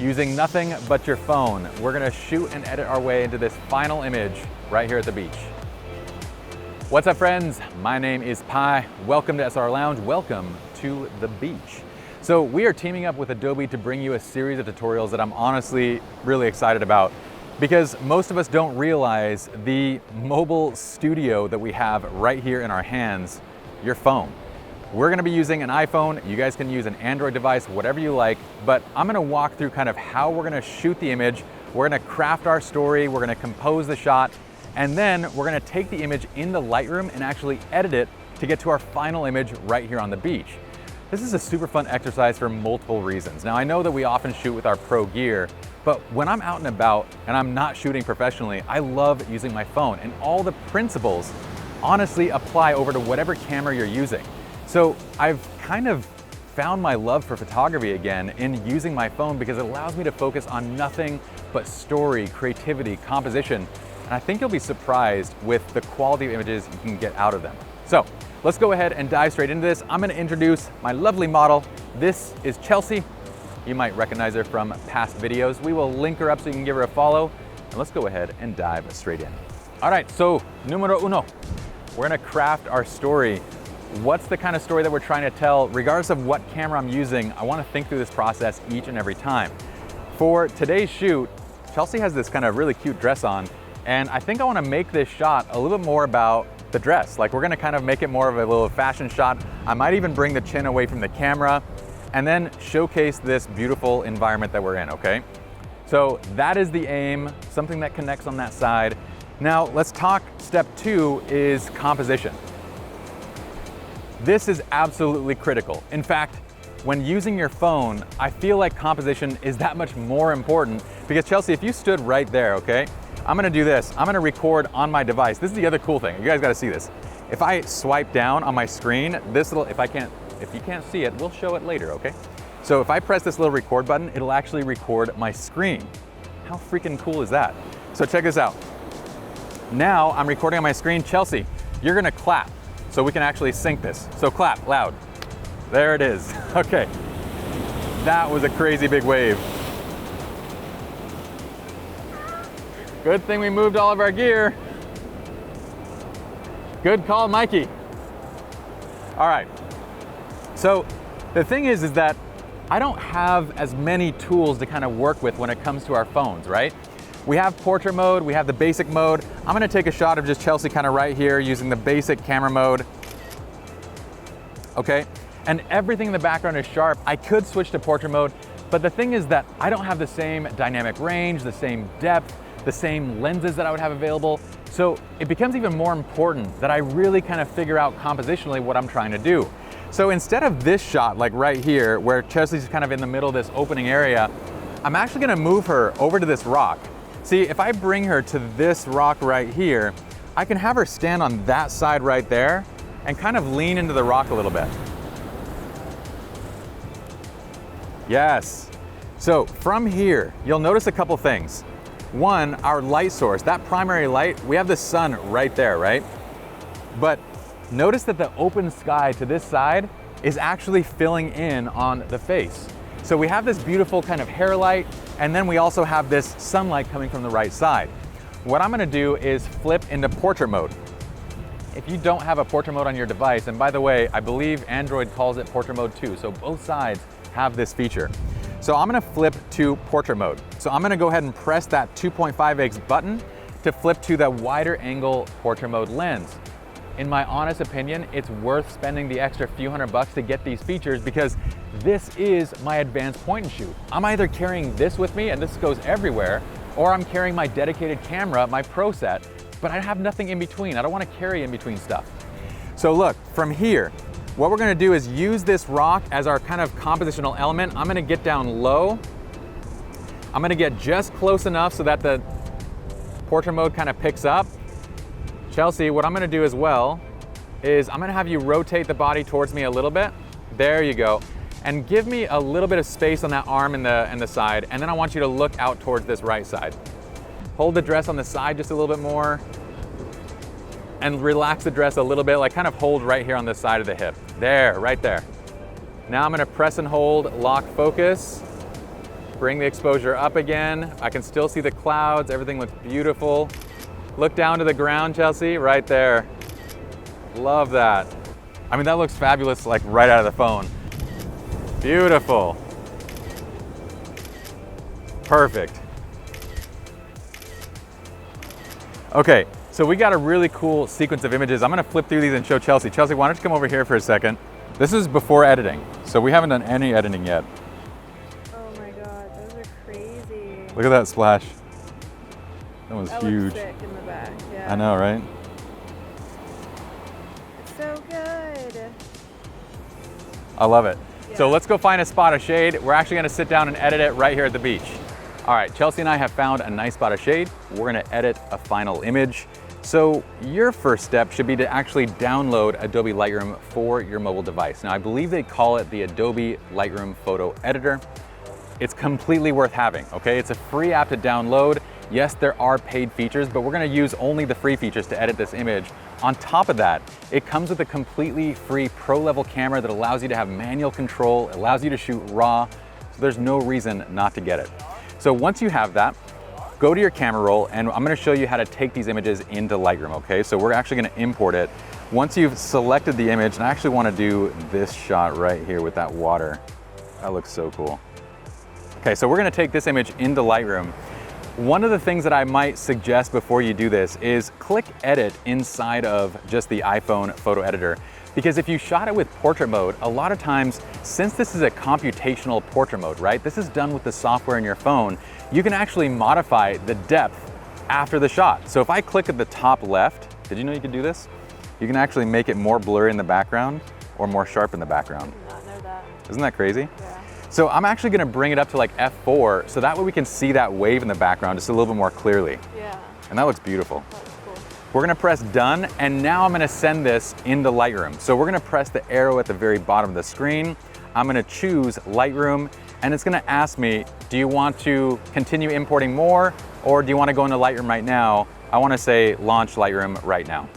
Using nothing but your phone, we're gonna shoot and edit our way into this final image right here at the beach. What's up, friends? My name is Pi. Welcome to SR Lounge. Welcome to the beach. So we are teaming up with Adobe to bring you a series of tutorials that I'm honestly really excited about, because most of us don't realize the mobile studio that we have right here in our hands, your phone. We're gonna be using an iPhone. You guys can use an Android device, whatever you like, but I'm gonna walk through kind of how we're gonna shoot the image. We're gonna craft our story, we're gonna compose the shot, and then we're gonna take the image in the Lightroom and actually edit it to get to our final image right here on the beach. This is a super fun exercise for multiple reasons. Now, I know that we often shoot with our pro gear, but when I'm out and about and I'm not shooting professionally, I love using my phone, and all the principles honestly apply over to whatever camera you're using. So I've kind of found my love for photography again in using my phone, because it allows me to focus on nothing but story, creativity, composition, and I think you'll be surprised with the quality of images you can get out of them. So let's go ahead and dive straight into this. I'm gonna introduce my lovely model. This is Chelsea. You might recognize her from past videos. We will link her up so you can give her a follow, and let's go ahead and dive straight in. All right, so numero uno, we're gonna craft our story. What's the kind of story that we're trying to tell? Regardless of what camera I'm using, I want to think through this process each and every time. For today's shoot, Chelsea has this kind of really cute dress on, and I think I want to make this shot a little bit more about the dress. Like, we're going to kind of make it more of a little fashion shot. I might even bring the chin away from the camera and then showcase this beautiful environment that we're in, okay? So that is the aim, something that connects on that side. Now let's talk step two, is composition. This is absolutely critical. In fact, when using your phone, I feel like composition is that much more important, because Chelsea, if you stood right there, okay, I'm gonna do this. I'm gonna record on my device. This is the other cool thing. You guys gotta see this. If I swipe down on my screen, this little, if you can't see it, we'll show it later, okay? So if I press this little record button, it'll actually record my screen. How freaking cool is that? So check this out. Now I'm recording on my screen. Chelsea, you're gonna clap, so we can actually sync this. So clap loud. There it is. Okay. That was a crazy big wave. Good thing we moved all of our gear. Good call, Mikey. All right. So the thing is that I don't have as many tools to kind of work with when it comes to our phones, right? We have portrait mode, we have the basic mode. I'm gonna take a shot of just Chelsea kind of right here using the basic camera mode. Okay, and everything in the background is sharp. I could switch to portrait mode, but the thing is that I don't have the same dynamic range, the same depth, the same lenses that I would have available. So it becomes even more important that I really kind of figure out compositionally what I'm trying to do. So instead of this shot, like right here, where Chelsea's kind of in the middle of this opening area, I'm actually gonna move her over to this rock. See, if I bring her to this rock right here, I can have her stand on that side right there and kind of lean into the rock a little bit. Yes. So from here, you'll notice a couple things. One, our light source, that primary light, we have the sun right there, right? But notice that the open sky to this side is actually filling in on the face. So we have this beautiful kind of hair light, and then we also have this sunlight coming from the right side. What I'm gonna do is flip into portrait mode. If you don't have a portrait mode on your device, and by the way, I believe Android calls it portrait mode too, so both sides have this feature. So I'm gonna flip to portrait mode. So I'm gonna go ahead and press that 2.5x button to flip to the wider angle portrait mode lens. In my honest opinion, it's worth spending the extra few $100 to get these features, because this is my advanced point and shoot. I'm either carrying this with me, and this goes everywhere, or I'm carrying my dedicated camera, my Pro set, but I have nothing in between. I don't want to carry in between stuff. So look, from here, what we're gonna do is use this rock as our kind of compositional element. I'm gonna get down low. I'm gonna get just close enough so that the portrait mode kind of picks up. Chelsea, what I'm gonna do as well is I'm gonna have you rotate the body towards me a little bit. There you go. And give me a little bit of space on that arm and the side, and then I want you to look out towards this right side. Hold the dress on the side just a little bit more, and relax the dress a little bit, like kind of hold right here on the side of the hip. There, right there. Now I'm gonna press and hold, lock focus. Bring the exposure up again. I can still see the clouds. Everything looks beautiful. Look down to the ground, Chelsea, right there. Love that. I mean, that looks fabulous, like right out of the phone. Beautiful. Perfect. Okay, so we got a really cool sequence of images. I'm gonna flip through these and show Chelsea. Chelsea, why don't you come over here for a second? This is before editing, so we haven't done any editing yet. Oh my God, those are crazy. Look at that splash. That was huge. Looks sick in the back, yeah. I know, right? It's so good. I love it. Yeah. So let's go find a spot of shade. We're actually gonna sit down and edit it right here at the beach. All right, Chelsea and I have found a nice spot of shade. We're gonna edit a final image. So your first step should be to actually download Adobe Lightroom for your mobile device. Now I believe they call it the Adobe Lightroom Photo Editor. It's completely worth having, okay? It's a free app to download. Yes, there are paid features, but we're gonna use only the free features to edit this image. On top of that, it comes with a completely free pro level camera that allows you to have manual control, allows you to shoot RAW, so there's no reason not to get it. So once you have that, go to your camera roll, and I'm gonna show you how to take these images into Lightroom, okay? So we're actually gonna import it. Once you've selected the image, and I actually wanna do this shot right here with that water. That looks so cool. Okay, so we're gonna take this image into Lightroom. One of the things that I might suggest before you do this is click edit inside of just the iPhone photo editor. Because if you shot it with portrait mode, a lot of times, since this is a computational portrait mode, right? This is done with the software in your phone, you can actually modify the depth after the shot. So if I click at the top left, did you know you could do this? You can actually make it more blurry in the background or more sharp in the background. I did not know that. Isn't that crazy? Yeah. So I'm actually gonna bring it up to like F4, so that way we can see that wave in the background just a little bit more clearly. Yeah. And that looks beautiful. That was cool. We're gonna press done, and now I'm gonna send this into Lightroom. So we're gonna press the arrow at the very bottom of the screen. I'm gonna choose Lightroom, and it's gonna ask me, do you want to continue importing more, or do you wanna go into Lightroom right now? I wanna say launch Lightroom right now.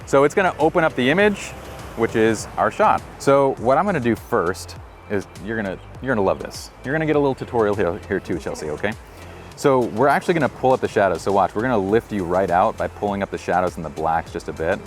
So it's gonna open up the image, which is our shot. So what I'm gonna do first is, you're gonna love this. You're gonna get a little tutorial here too, Chelsea, okay? So we're actually gonna pull up the shadows. So watch, we're gonna lift you right out by pulling up the shadows and the blacks just a bit,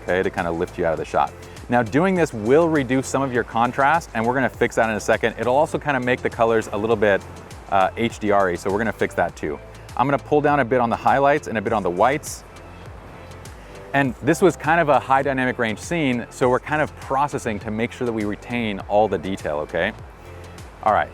okay, to kind of lift you out of the shot. Now doing this will reduce some of your contrast, and we're gonna fix that in a second. It'll also kind of make the colors a little bit HDR-y, so we're gonna fix that too. I'm gonna pull down a bit on the highlights and a bit on the whites. And this was kind of a high dynamic range scene, so we're kind of processing to make sure that we retain all the detail, okay? All right,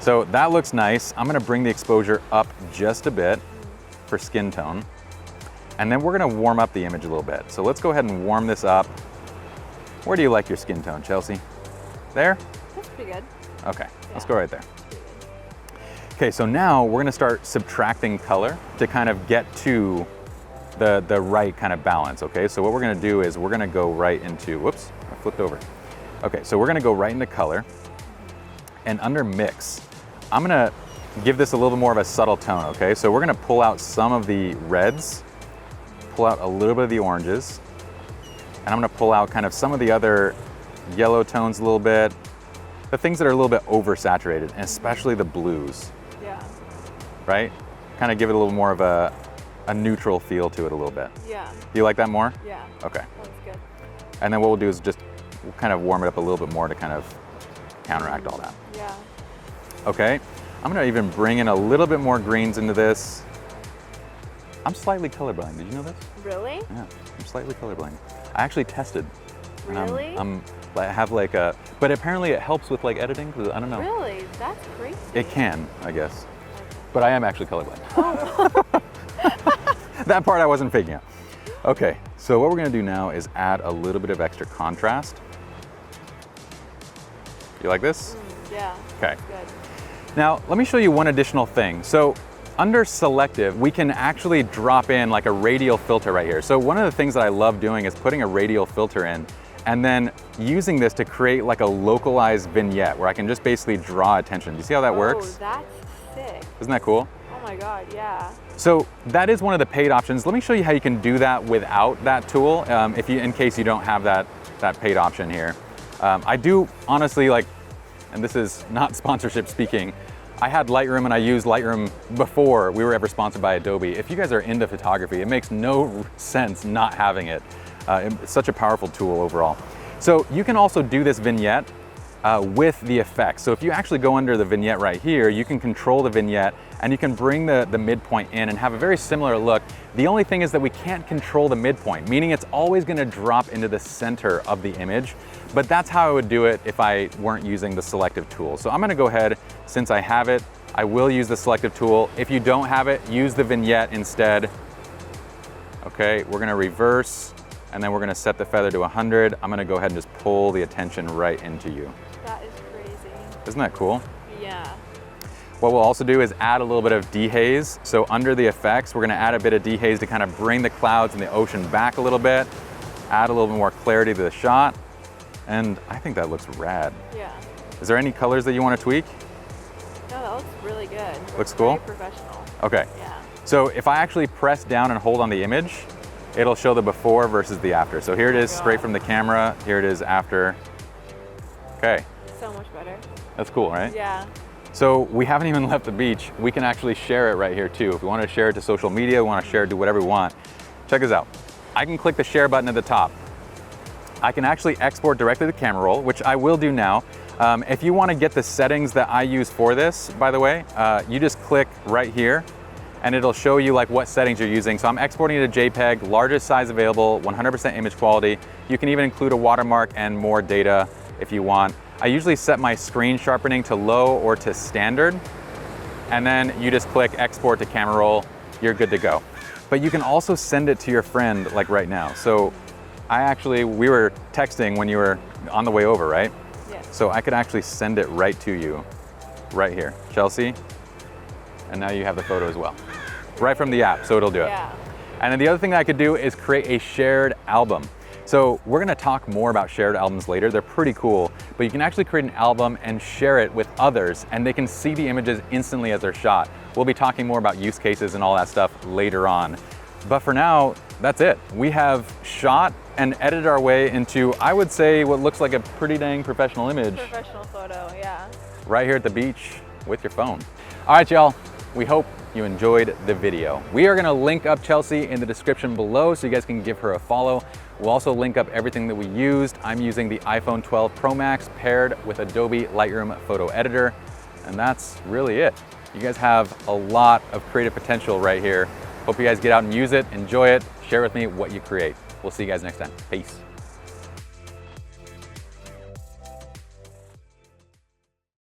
so that looks nice. I'm gonna bring the exposure up just a bit for skin tone. And then we're gonna warm up the image a little bit. So let's go ahead and warm this up. Where do you like your skin tone, Chelsea? There? That's pretty good. Okay, let's go right there. Okay, so now we're gonna start subtracting color to kind of get to the right kind of balance, okay? So what we're gonna do is we're gonna go right into, whoops, I flipped over. Okay, so we're gonna go right into color, and under mix, I'm gonna give this a little bit more of a subtle tone, okay? So we're gonna pull out some of the reds, pull out a little bit of the oranges, and I'm gonna pull out kind of some of the other yellow tones a little bit, the things that are a little bit oversaturated, and especially the blues. Yeah. Right? Kind of give it a little more of a neutral feel to it a little bit. Yeah. Do you like that more? Yeah. Okay. That was good. And then what we'll do is just we'll kind of warm it up a little bit more to kind of counteract all that. Yeah. Okay. I'm gonna even bring in a little bit more greens into this. I'm slightly colorblind. Did you know this? Really? Yeah, I'm slightly colorblind. I actually tested. Really? I have like a, but apparently it helps with like editing. I don't know. Really? That's crazy. It can, I guess. But I am actually colorblind. That part I wasn't faking out. Okay, so what we're gonna do now is add a little bit of extra contrast. You like this? Yeah. Okay. That's good. Now, let me show you one additional thing. So under selective, we can actually drop in like a radial filter right here. So one of the things that I love doing is putting a radial filter in and then using this to create like a localized vignette where I can just basically draw attention. Do you see how that works? Oh, that's sick. Isn't that cool? Oh my God, yeah. So that is one of the paid options. Let me show you how you can do that without that tool, in case you don't have that paid option here. I do honestly, like, and this is not sponsorship speaking, I had Lightroom and I used Lightroom before we were ever sponsored by Adobe. If you guys are into photography, it makes no sense not having it. It's such a powerful tool overall. So you can also do this vignette with the effects. So if you actually go under the vignette right here, you can control the vignette and you can bring the midpoint in and have a very similar look. The only thing is that we can't control the midpoint, meaning it's always gonna drop into the center of the image, but that's how I would do it if I weren't using the selective tool. So I'm gonna go ahead, since I have it, I will use the selective tool. If you don't have it, use the vignette instead. Okay, we're gonna reverse, and then we're gonna set the feather to 100. I'm gonna go ahead and just pull the attention right into you. That is crazy. Isn't that cool? Yeah. What we'll also do is add a little bit of dehaze. So under the effects, we're gonna add a bit of dehaze to kind of bring the clouds and the ocean back a little bit, add a little bit more clarity to the shot, and I think that looks rad. Yeah. Is there any colors that you wanna tweak? No, that looks really good. Looks cool? Very professional. Okay. Yeah. So if I actually press down and hold on the image, it'll show the before versus the after. So here it is straight from the camera, here it is after. Okay. So much better. That's cool, right? Yeah. So we haven't even left the beach. We can actually share it right here too. If we want to share it to social media, we want to share it, do whatever we want. Check this out. I can click the share button at the top. I can actually export directly to camera roll, which I will do now. If you want to get the settings that I use for this, by the way, you just click right here and it'll show you like what settings you're using. So I'm exporting it to JPEG, largest size available, 100% image quality. You can even include a watermark and more data if you want. I usually set my screen sharpening to low or to standard, and then you just click export to camera roll, you're good to go. But you can also send it to your friend like right now. So we were texting when you were on the way over, right? Yes. So I could actually send it right to you, right here. Chelsea, and now you have the photo as well. Right from the app, so it'll do it. Yeah. And then the other thing that I could do is create a shared album. So we're gonna talk more about shared albums later. They're pretty cool, but you can actually create an album and share it with others, and they can see the images instantly as they're shot. We'll be talking more about use cases and all that stuff later on. But for now, that's it. We have shot and edited our way into, I would say, what looks like a pretty dang professional image. Professional photo, yeah. Right here at the beach with your phone. All right, y'all. We hope you enjoyed the video. We are gonna link up Chelsea in the description below so you guys can give her a follow. We'll also link up everything that we used. I'm using the iPhone 12 Pro Max paired with Adobe Lightroom Photo Editor, and that's really it. You guys have a lot of creative potential right here. Hope you guys get out and use it, enjoy it, share with me what you create. We'll see you guys next time. Peace.